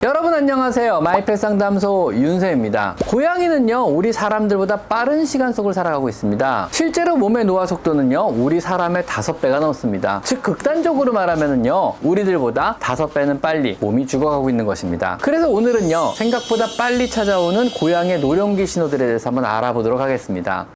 여러분 안녕하세요. 마이펫 상담소 윤세입니다. 고양이는요, 우리 사람들보다 빠른 시간 속을 살아가고 있습니다. 실제로 몸의 노화 속도는요, 우리 사람의 5배가 넘습니다. 즉 극단적으로 말하면은요, 우리들보다 5배는 빨리 몸이 죽어가고 있는 것입니다. 그래서 오늘은요, 생각보다 빨리 찾아오는 고양이의 노령기 신호들에 대해서 한번 알아보도록 하겠습니다.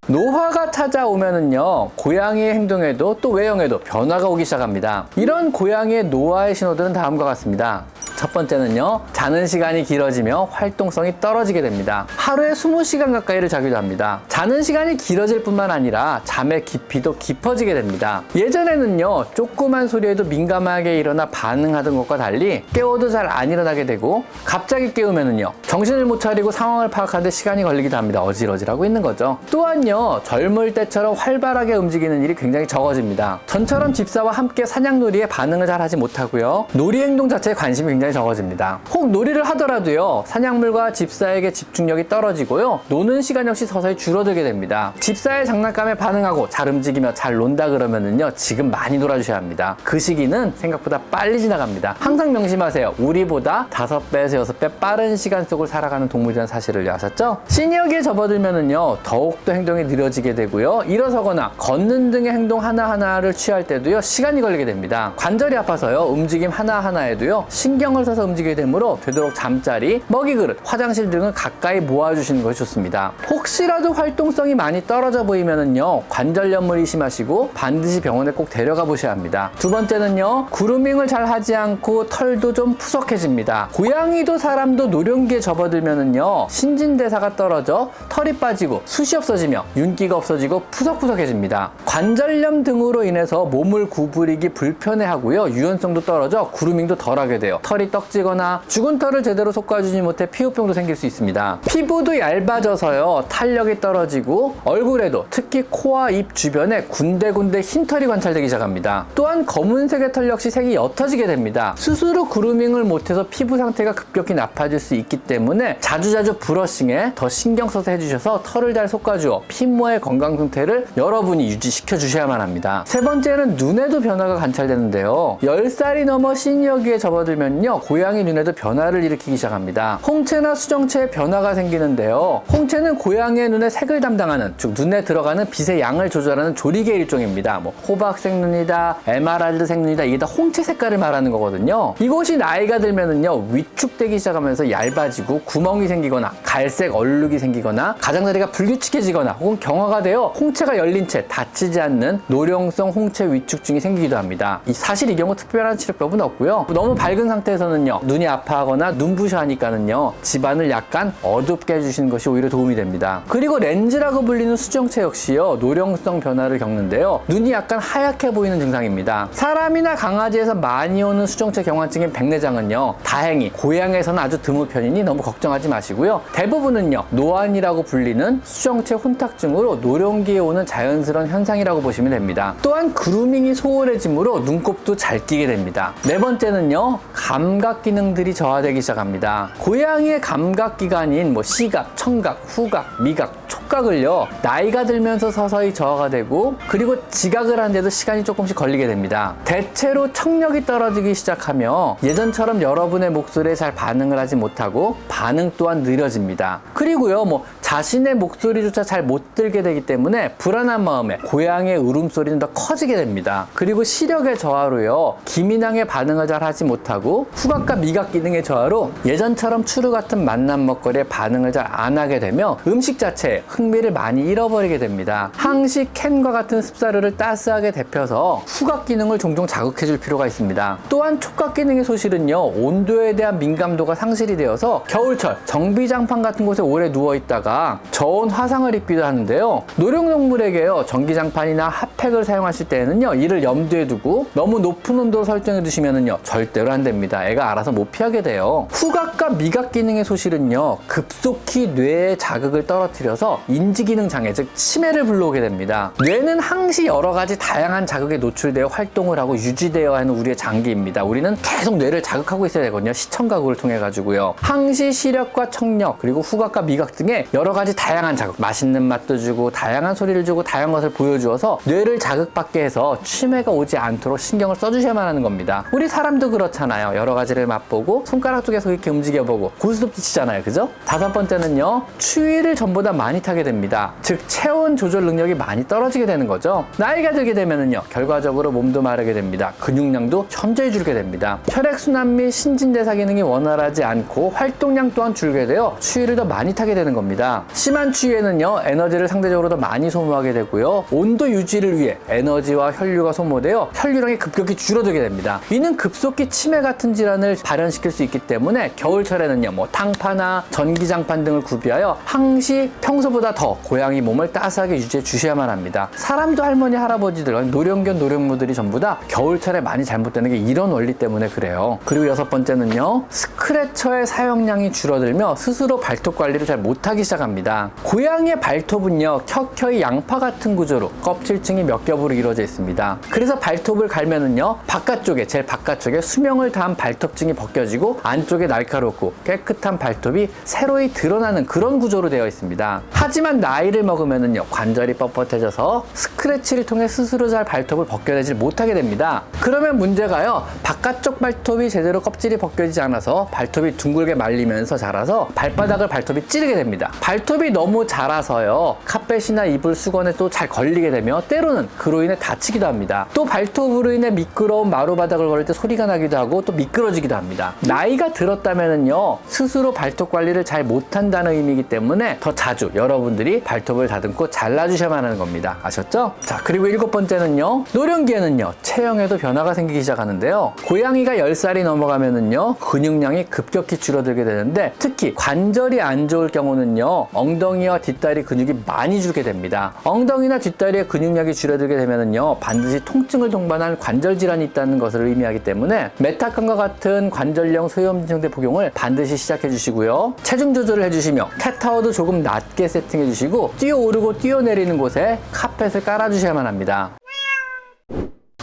노화가 찾아오면은요, 고양이의 행동에도 또 외형에도 변화가 오기 시작합니다. 이런 고양이의 노화의 신호들은 다음과 같습니다. 첫 번째는요, 자는 시간이 길어지며 활동성이 떨어지게 됩니다. 하루에 20시간 가까이를 자기도 합니다. 자는 시간이 길어질 뿐만 아니라 잠의 깊이도 깊어지게 됩니다. 예전에는요, 조그만 소리에도 민감하게 일어나 반응하던 것과 달리 깨워도 잘 안 일어나게 되고, 갑자기 깨우면은요, 정신을 못 차리고 상황을 파악하는데 시간이 걸리기도 합니다. 어질어질하고 있는 거죠. 또한요, 젊을 때처럼 활발하게 움직이는 일이 굉장히 적어집니다. 전처럼 집사와 함께 사냥놀이에 반응을 잘 하지 못하고요, 놀이 행동 자체에 관심이 굉장히 적어집니다. 혹 놀이를 하더라도요, 사냥물과 집사에게 집중력이 떨어지고요, 노는 시간 역시 서서히 줄어들게 됩니다. 집사의 장난감에 반응하고 잘 움직이며 잘 논다 그러면은요, 지금 많이 놀아주셔야 합니다. 그 시기는 생각보다 빨리 지나갑니다. 항상 명심하세요. 우리보다 5배에서 6배 빠른 시간 속을 살아가는 동물이라는 사실을요, 아셨죠? 시니어기에 접어들면은요, 더욱더 행동이 느려지게 되고요, 일어서거나 걷는 등의 행동 하나하나를 취할 때도요, 시간이 걸리게 됩니다. 관절이 아파서요, 움직임 하나하나에도요, 신경을 써서 움직이게 되므로 되도록 잠자리, 먹이 그릇, 화장실 등을 가까이 모아주시는 것이 좋습니다. 혹시라도 활동성이 많이 떨어져 보이면은요, 관절염을 의심하시고 반드시 병원에 꼭 데려가 보셔야 합니다. 두 번째는요, 그루밍을 잘 하지 않고 털도 좀 푸석해집니다. 고양이도 사람도 노령기에 접어들면은요, 신진대사가 떨어져 털이 빠지고 숱이 없어지며 윤기가 없어지고 푸석푸석해집니다. 관절염 등으로 인해서 몸을 구부리기 불편해하고요, 유연성도 떨어져 그루밍도 덜하게 돼요. 털이 떡지거나 죽은 털을 제대로 솎아주지 못해 피부병도 생길 수 있습니다. 피부도 얇아져서요, 탄력이 떨어지고 얼굴에도 특히 코와 입 주변에 군데군데 흰털이 관찰되기 시작합니다. 또한 검은색의 털 역시 색이 옅어지게 됩니다. 스스로 그루밍을 못해서 피부 상태가 급격히 나빠질 수 있기 때문에 자주자주 브러싱에 더 신경 써서 해주셔서 털을 잘 솎아주어 피부의 건강 상태를 여러분이 유지시켜 주셔야만 합니다. 세 번째는 눈에도 변화가 관찰되는데요, 10살이 넘어 시니어기에 접어들면요, 고양이 눈에도 변화를 일으키기 시작합니다. 홍채나 수정체에 변화가 생기는데요, 홍채는 고양이의 눈의 색을 담당하는, 즉 눈에 들어가는 빛의 양을 조절하는 조리개 일종입니다. 호박색 눈이다, 에메랄드색 눈이다, 이게 다 홍채 색깔을 말하는 거거든요. 이것이 나이가 들면은요, 위축되기 시작하면서 얇아지고 구멍이 생기거나 갈색 얼룩이 생기거나 가장자리가 불규칙해지거나 혹은 경화가 되어 홍채가 열린 채 닫히지 않는 노령성 홍채 위축증이 생기기도 합니다. 사실 이 경우 특별한 치료법은 없고요, 너무 밝은 상태에서는요, 눈이 아파하거나 눈부셔 하니까는요, 집안을 약간 어둡게 해주시는 것이 오히려 도움이 됩니다. 그리고 렌즈라고 불리는 수정체 역시요, 노령성 변화를 겪는데요, 눈이 약간 하얗게 보이는 증상입니다. 사람이나 강아지에서 많이 오는 수정체 경화증인 백내장은요, 다행히 고양이에서는 아주 드문 편이니 너무 걱정하지 마시고요, 대부분은요, 노안이라고 불리는 수정체 혼탁증으로 노령기에 오는 자연스러운 현상이라고 보시면 됩니다. 또한 그루밍이 소홀해지므로 눈곱도 잘 끼게 됩니다. 네 번째는요, 감각 기능들이 저하되기 시작합니다. 고양이의 감각기관인 시각, 청각, 후각, 미각, 촉각을요, 나이가 들면서 서서히 저하가 되고, 그리고 지각을 하는데도 시간이 조금씩 걸리게 됩니다. 대체로 청력이 떨어지기 시작하며 예전처럼 여러분의 목소리에 잘 반응을 하지 못하고 반응 또한 느려집니다. 그리고요, 자신의 목소리조차 잘 못 들게 되기 때문에 불안한 마음에 고양이의 울음소리는 더 커지게 됩니다. 그리고 시력의 저하로요, 기민하게 반응을 잘 하지 못하고 후각과 미각 기능의 저하로 예전처럼 추루 같은 맛난 먹거리에 반응을 잘 안 하게 되며 음식 자체에 흥미를 많이 잃어버리게 됩니다. 항시 캔과 같은 습사료를 따스하게 데펴서 후각 기능을 종종 자극해 줄 필요가 있습니다. 또한 촉각 기능의 소실은요, 온도에 대한 민감도가 상실이 되어서 겨울철 정비장판 같은 곳에 오래 누워 있다가 저온 화상을 입기도 하는데요, 노령동물에게요, 전기장판이나 핫팩을 사용하실 때에는요, 이를 염두에 두고 너무 높은 온도로 설정해 두시면은요, 절대로 안 됩니다. 애가 알아서 못 피하게 돼요. 후각과 미각 기능의 소실은요, 급속히 뇌의 자극을 떨어뜨려서 인지기능 장애, 즉 치매를 불러오게 됩니다. 뇌는 항시 여러 가지 다양한 자극에 노출되어 활동을 하고 유지되어야 하는 우리의 장기입니다. 우리는 계속 뇌를 자극하고 있어야 되거든요. 시청각을 통해 가지고요. 항시 시력과 청력, 그리고 후각과 미각 등의 여러 가지 다양한 자극, 맛있는 맛도 주고 다양한 소리를 주고 다양한 것을 보여주어서 뇌를 자극받게 해서 치매가 오지 않도록 신경을 써주셔야만 하는 겁니다. 우리 사람도 그렇잖아요. 여러 가지를 맛보고 손가락 쪽에서 이렇게 움직여보고 고스톱도 치잖아요. 그죠? 다섯 번째는요, 추위를 전보다 많이 타게 됩니다. 즉 체온 조절 능력이 많이 떨어지게 되는 거죠. 나이가 들게 되면은요, 결과적으로 몸도 마르게 됩니다. 근육량도 현저히 줄게 됩니다. 혈액순환 및 신진대사 기능이 원활하지 않고 활동량 또한 줄게 되어 추위를 더 많이 타게 되는 겁니다. 심한 추위에는요, 에너지를 상대적으로 더 많이 소모하게 되고요, 온도 유지를 위해 에너지와 혈류가 소모되어 혈류량이 급격히 줄어들게 됩니다. 이는 급속히 치매 같은 질환을 발현시킬 수 있기 때문에 겨울철에는요, 탕파나 전기장판 등을 구비하여 항시 평소보다 더 고양이 몸을 따스하게 유지해 주셔야만 합니다. 사람도 할머니, 할아버지들, 노령견, 노령모들이 전부 다 겨울철에 많이 잘못되는 게 이런 원리 때문에 그래요. 그리고 여섯 번째는요, 스크래처의 사용량이 줄어들며 스스로 발톱 관리를 잘 못하기 시작합니다. 고양이의 발톱은요, 켜켜이 양파 같은 구조로 껍질층이 몇 겹으로 이루어져 있습니다. 그래서 발톱을 갈면은요, 바깥쪽에, 제일 바깥쪽에 수명을 다한 발톱층이 벗겨지고 안쪽에 날카롭고 깨끗한 발톱이 새로이 드러나는 그런 구조로 되어 있습니다. 하지만 나이를 먹으면은요, 관절이 뻣뻣해져서 스크래치를 통해 스스로 잘 발톱을 벗겨내지 못하게 됩니다. 그러면 문제가요, 바깥쪽 발톱이 제대로 껍질이 벗겨지지 않아서 발톱이 둥글게 말리면서 자라서 발바닥을 발톱이 찌르게 됩니다. 발톱이 너무 자라서요, 카펫이나 이불 수건에 또 잘 걸리게 되며 때로는 그로 인해 다치기도 합니다. 또 발톱으로 인해 미끄러운 마루바닥을 걸을 때 소리가 나기도 하고 또 미끄러지기도 합니다. 나이가 들었다면은요, 스스로 발톱 관리를 잘 못한다는 의미이기 때문에 더 자주 여러분들이 발톱을 다듬고 잘라주셔야만 하는 겁니다. 아셨죠? 자, 그리고 일곱 번째는요, 노령기에는요, 체형에도 변화가 생기기 시작하는데요. 고양이가 10살이 넘어가면은요, 근육량이 급격히 줄어들게 되는데, 특히 관절이 안 좋을 경우는요, 엉덩이와 뒷다리 근육이 많이 줄게 됩니다. 엉덩이나 뒷다리의 근육량이 줄어들게 되면은요, 반드시 통증을 동반한 관절 질환이 있다는 것을 의미하기 때문에 메타칸과 같은 관절형 소염 진정제 복용을 반드시 시작해 주시고요, 체중 조절을 해주시며 캣타워도 조금 낮게 세팅해 주시고 뛰어오르고 뛰어내리는 곳에 카펫을 깔아 주셔야만 합니다.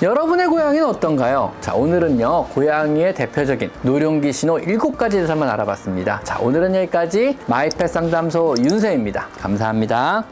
여러분의 고양이는 어떤가요? 자, 오늘은요, 고양이의 대표적인 노령기 신호 7가지에 대해서만 알아봤습니다. 자, 오늘은 여기까지 마이펫 상담소 윤세입니다. 감사합니다.